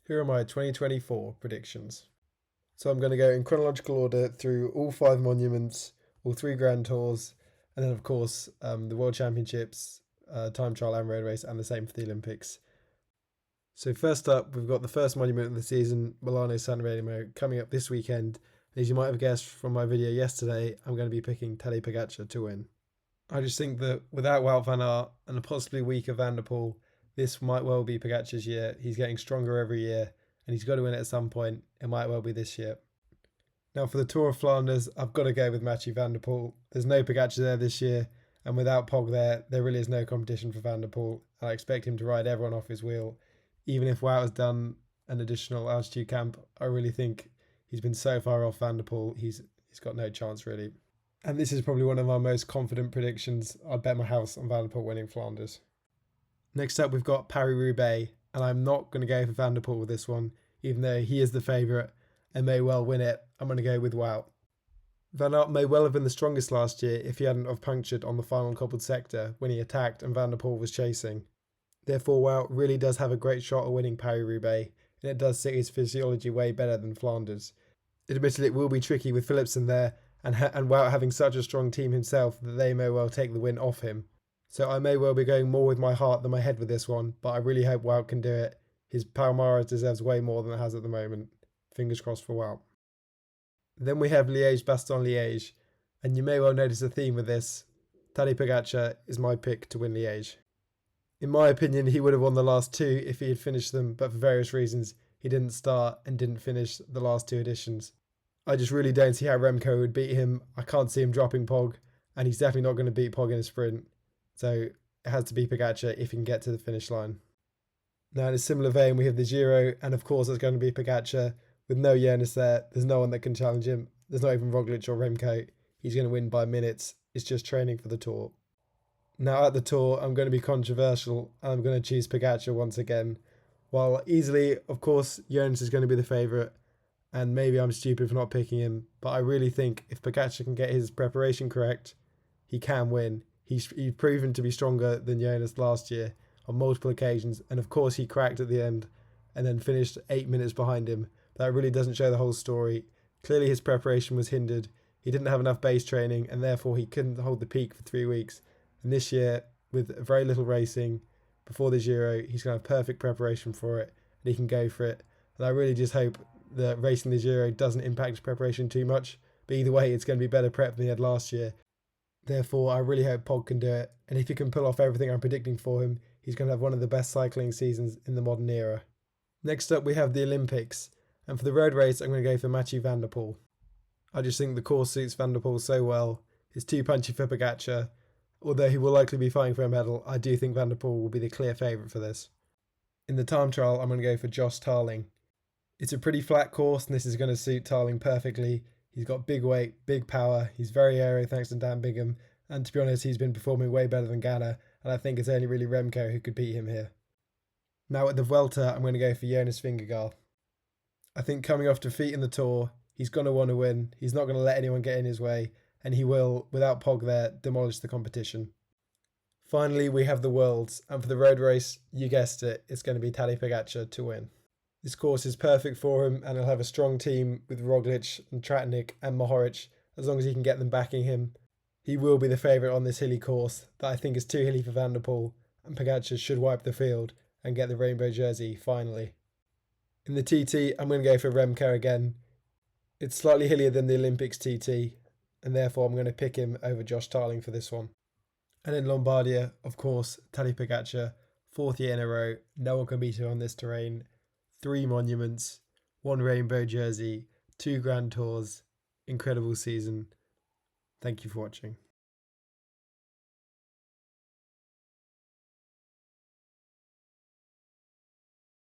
Here are my 2024 predictions. So I'm going to go in chronological order through all 5 monuments, all 3 Grand Tours, and then of course the World Championships, time trial and road race, and the same for the Olympics. So first up, we've got the first monument of the season, Milano San Remo, coming up this weekend. And as you might have guessed from my video yesterday, I'm going to be picking Tadej Pogacar to win. I just think that without Wout van Aert and a possibly weaker Van der Poel, this might well be Pogacar's year. He's getting stronger every year, and he's got to win it at some point. It might well be this year. Now for the Tour of Flanders, I've got to go with Mathieu van der Poel. There's no Pogacar there this year, and without Pog there really is no competition for Van der Poel. I expect him to ride everyone off his wheel. Even if Wout has done an additional altitude camp, I really think he's been so far off Van der Poel, he's got no chance really. And this is probably one of my most confident predictions. I'd bet my house on Van der Poel winning Flanders. Next up, we've got Paris-Roubaix, and I'm not going to go for Van der Poel with this one, even though he is the favourite and may well win it. I'm going to go with Wout. Van Aert may well have been the strongest last year if he hadn't have punctured on the final cobbled sector when he attacked and Van der Poel was chasing. Therefore, Wout really does have a great shot at winning Paris-Roubaix, and it does suit his physiology way better than Flanders. Admittedly, it will be tricky with Philipsen there, and Wout having such a strong team himself that they may well take the win off him. So I may well be going more with my heart than my head with this one, but I really hope Wout can do it. His Palmares deserves way more than it has at the moment. Fingers crossed for Wout. Then we have Liège-Bastogne-Liège, and you may well notice a theme with this. Tadej Pogacar is my pick to win Liège. In my opinion, he would have won the last 2 if he had finished them, but for various reasons, he didn't start and didn't finish the last 2 editions. I just really don't see how Remco would beat him. I can't see him dropping Pog, and he's definitely not going to beat Pog in a sprint. So it has to be Pogacar if he can get to the finish line. Now in a similar vein, we have the Giro, and of course it's going to be Pogacar. With no Jonas there, there's no one that can challenge him. There's not even Roglic or Remco. He's going to win by minutes. It's just training for the Tour. Now at the Tour, I'm going to be controversial, and I'm going to choose Pogacar once again. While easily, of course, Jonas is going to be the favourite, and maybe I'm stupid for not picking him, but I really think if Pogacar can get his preparation correct, he can win. He's proven to be stronger than Jonas last year on multiple occasions, and of course he cracked at the end and then finished 8 minutes behind him. But that really doesn't show the whole story. Clearly his preparation was hindered. He didn't have enough base training, and therefore he couldn't hold the peak for 3 weeks. And this year, with very little racing before the Giro, he's going to have perfect preparation for it, and he can go for it. And I really just hope that racing the Giro doesn't impact his preparation too much. But either way, it's going to be better prep than he had last year. Therefore, I really hope Pog can do it. And if he can pull off everything I'm predicting for him, he's going to have one of the best cycling seasons in the modern era. Next up, we have the Olympics. And for the road race, I'm going to go for Mathieu van der Poel. I just think the course suits Van der Poel so well. It's too punchy for Pogacar. Although he will likely be fighting for a medal, I do think Van der Poel will be the clear favourite for this. In the time trial, I'm going to go for Josh Tarling. It's a pretty flat course, and this is going to suit Tarling perfectly. He's got big weight, big power. He's very aero thanks to Dan Bigham. And to be honest, he's been performing way better than Ganna. And I think it's only really Remco who could beat him here. Now at the Vuelta, I'm going to go for Jonas Vingegaard. I think coming off defeat in the Tour, he's going to want to win. He's not going to let anyone get in his way. And he will, without Pog there, demolish the competition. Finally, we have the Worlds. And for the road race, you guessed it, it's going to be Tadej Pogacar to win. This course is perfect for him, and he'll have a strong team with Roglic and Tratnik and Mohoric, as long as he can get them backing him. He will be the favourite on this hilly course that I think is too hilly for Van der Poel, and Pogacar should wipe the field and get the rainbow jersey finally. In the TT, I'm going to go for Remco again. It's slightly hillier than the Olympics TT, and therefore I'm going to pick him over Josh Tarling for this one. And in Lombardia, of course, Tadej Pogacar, 4th year in a row, no one can beat him on this terrain. 3 monuments, 1 rainbow jersey, 2 Grand Tours, incredible season. Thank you for watching.